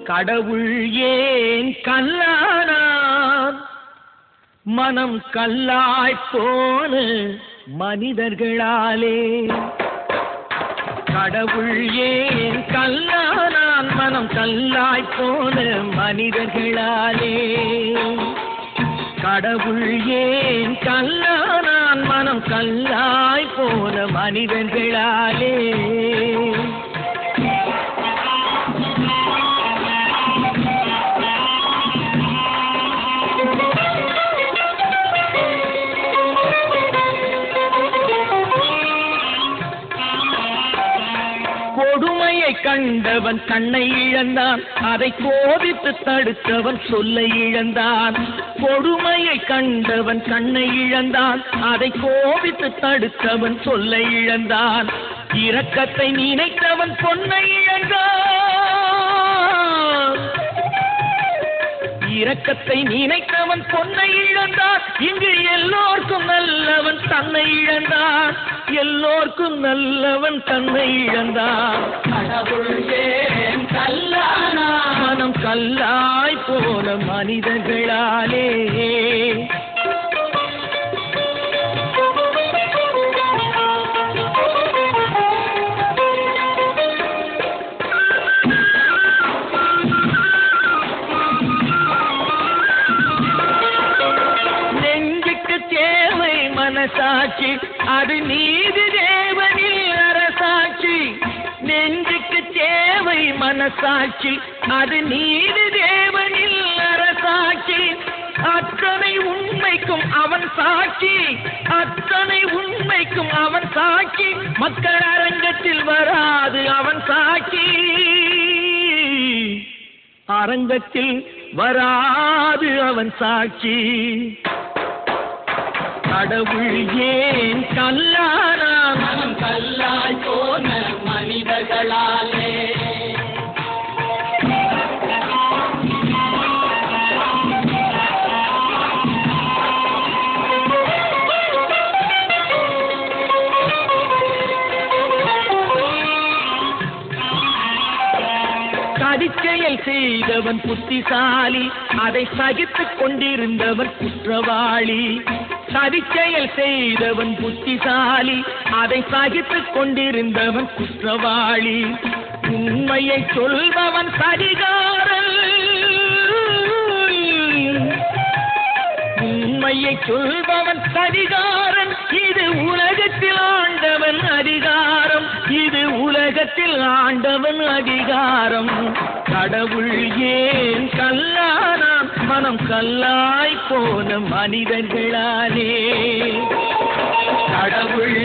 கடவுள் ஏன் கல்லானான் மனம் கல்லாய் போன மனிதர்களாலே கடவுள் ஏன் கல்லானான் மனம் கல்லாய் போன மனிதர்களாலே கடவுள் ஏன் கல்லானான் மனம் கல்லாய் போன மனிதர்களாலே கொடுமையை கண்டவன் கண்ணை இழந்தான் அதை கோபித்து தடுத்தவன் சொல்லை இழந்தான் கொடுமையை கண்டவன் கண்ணை இழந்தான் அதை கோபித்து தடுத்தவன் சொல்லை இழந்தான் இரக்கத்தை நினைத்தவன் பொன்னை இழந்தான் இரக்கத்தை நினைத்தவன் பொன்னை இழந்தான் இங்கு எல்லோருக்கும் நல்லவன் தன்னை இழந்தான் எல்லோருக்கும் நல்லவன் தன்னை இழந்தான் கடவுள் ஏன் கல்லானா மனம் கல்லாய் போன மனிதர்களாலே மனசாட்சி அது நீதி தேவனில் அரசாட்சி நெஞ்சுக்கு தேவை மனசாட்சி அது நீதி தேவனில் அரசாட்சி அத்தனை உண்மைக்கும் அவன் சாட்சி அத்தனை உண்மைக்கும் அவன் சாட்சி மக்கள் அரங்கத்தில் வராது அவன் சாட்சி அரங்கத்தில் வராது அவன் சாட்சி கடவுள் ஏன் கல்லானான் மனம் கல்லாய் போன மனிதர்களாலே சதிச்செயல் செய்தவன் புத்திசாலி அதை சகித்துக் கொண்டிருந்தவன் குற்றவாளி சதிச்செயல் செய்தவன் புத்திசாலி அதை சகித்துக் கொண்டிருந்தவன் குற்றவாளி உண்மையை சொல்பவன் சதிகாரன் உண்மையை சொல்பவன் சதிகாரன் இது உலகத்தில் ஆண்டவன் அதிகாரம் இது உலகத்தில் ஆண்டவன் அதிகாரம் கடவுள் ஏன் கல்லானான் மனம் கல்லாய் போன மனிதர்களாலே கடவுள்